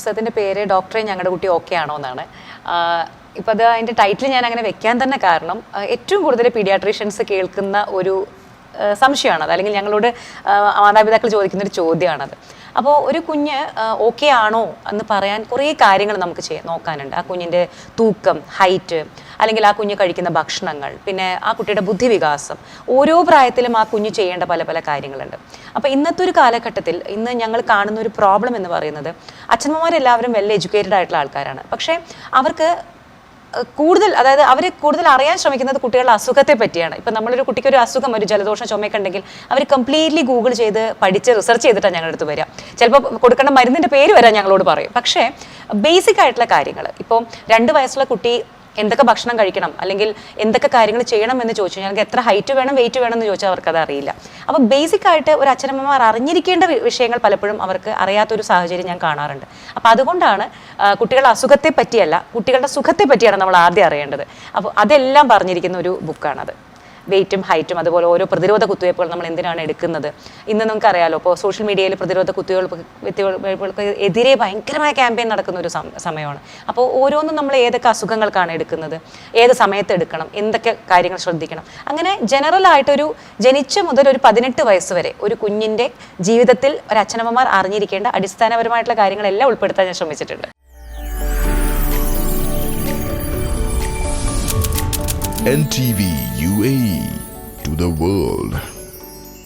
പുസ്തകത്തിൻ്റെ പേര് ഡോക്ടറെ ഞങ്ങളുടെ കുട്ടി ഓക്കെ ആണോ എന്നാണ്. ഇപ്പോൾ അത് അതിൻ്റെ ടൈറ്റിൽ ഞാൻ അങ്ങനെ വെക്കാൻ തന്നെ കാരണം ഏറ്റവും കൂടുതൽ പീഡിയാട്രീഷ്യൻസ് കേൾക്കുന്ന ഒരു സംശയമാണത്, അല്ലെങ്കിൽ ഞങ്ങളോട് മാതാപിതാക്കൾ ചോദിക്കുന്നൊരു ചോദ്യമാണത്. അപ്പോൾ ഒരു കുഞ്ഞ് ഓക്കെ ആണോ എന്ന് പറയാൻ കുറേ കാര്യങ്ങൾ നമുക്ക് നോക്കാനുണ്ട്. ആ കുഞ്ഞിൻ്റെ തൂക്കം, ഹൈറ്റ്, അല്ലെങ്കിൽ ആ കുഞ്ഞ് കഴിക്കുന്ന ഭക്ഷണങ്ങൾ, പിന്നെ ആ കുട്ടിയുടെ ബുദ്ധിവികാസം, ഓരോ പ്രായത്തിലും ആ കുഞ്ഞ് ചെയ്യേണ്ട പല പല കാര്യങ്ങളുണ്ട്. അപ്പോൾ ഇന്നത്തെ ഒരു കാലഘട്ടത്തിൽ ഇന്ന് ഞങ്ങൾ കാണുന്ന ഒരു പ്രോബ്ലം എന്ന് പറയുന്നത്, അച്ഛനമ്മമാരെല്ലാവരും വെൽ എഡ്യൂക്കേറ്റഡ് ആയിട്ടുള്ള ആൾക്കാരാണ്. പക്ഷേ അവർക്ക് കൂടുതൽ, അതായത് അവർ കൂടുതൽ അറിയാൻ ശ്രമിക്കുന്നത് കുട്ടികളുടെ അസുഖത്തെ പറ്റിയാണ്. ഇപ്പം നമ്മളൊരു കുട്ടിക്ക് ഒരു അസുഖം, ഒരു ജലദോഷം, ചുമയൊക്കെ ഉണ്ടെങ്കിൽ അവർ കംപ്ലീറ്റ്ലി ഗൂഗിൾ ചെയ്ത് പഠിച്ച് റിസർച്ച് ചെയ്തിട്ടാണ് ഞങ്ങളുടെ അടുത്ത് വരിക. ചിലപ്പോൾ കൊടുക്കേണ്ട മരുന്നിൻ്റെ പേര് വരാൻ ഞങ്ങളോട് പറയും. പക്ഷേ ബേസിക് ആയിട്ടുള്ള കാര്യങ്ങൾ, ഇപ്പോൾ 2 വയസ്സുള്ള കുട്ടി എന്തൊക്കെ ഭക്ഷണം കഴിക്കണം, അല്ലെങ്കിൽ എന്തൊക്കെ കാര്യങ്ങൾ ചെയ്യണം എന്ന് ചോദിച്ചു കഴിഞ്ഞാൽ, എത്ര ഹൈറ്റ് വേണം, വെയിറ്റ് വേണം എന്ന് ചോദിച്ചാൽ അവർക്കത് അറിയില്ല. അപ്പോൾ ബേസിക് ആയിട്ട് ഒരു അച്ഛനമ്മമാർ അറിഞ്ഞിരിക്കേണ്ട വിഷയങ്ങൾ പലപ്പോഴും അവർക്ക് അറിയാത്തൊരു സാഹചര്യം ഞാൻ കാണാറുണ്ട്. അപ്പോൾ അതുകൊണ്ടാണ് കുട്ടികളുടെ അസുഖത്തെ പറ്റിയല്ല, കുട്ടികളുടെ സുഖത്തെ പറ്റിയാണ് നമ്മൾ ആദ്യം അറിയേണ്ടത്. അപ്പോൾ അതെല്ലാം പറഞ്ഞിരിക്കുന്ന ഒരു ബുക്കാണത്. വെയിറ്റും ഹൈറ്റും, അതുപോലെ ഓരോ പ്രതിരോധ കുത്തിവയ്പ്പുകൾ നമ്മൾ എന്തിനാണ് എടുക്കുന്നത്. ഇന്ന് നമുക്കറിയാലോ, ഇപ്പോൾ സോഷ്യൽ മീഡിയയിൽ പ്രതിരോധ കുത്തിവയ്പ്പുകൾക്ക് എതിരെ ഭയങ്കരമായ ക്യാമ്പയിൻ നടക്കുന്ന ഒരു സമയമാണ്. അപ്പോൾ ഓരോന്നും നമ്മൾ ഏതൊക്കെ അസുഖങ്ങൾക്കാണ് എടുക്കുന്നത്, ഏത് സമയത്ത് എടുക്കണം, എന്തൊക്കെ കാര്യങ്ങൾ ശ്രദ്ധിക്കണം, അങ്ങനെ ജനറലായിട്ടൊരു ജനിച്ച മുതൽ ഒരു 18 വയസ്സ് വരെ ഒരു കുഞ്ഞിൻ്റെ ജീവിതത്തിൽ ഒരു അച്ഛനമ്മമാർ അറിഞ്ഞിരിക്കേണ്ട അടിസ്ഥാനപരമായിട്ടുള്ള കാര്യങ്ങളെല്ലാം ഉൾപ്പെടുത്താൻ ഞാൻ ശ്രമിച്ചിട്ടുണ്ട്. NTV UAE to the world.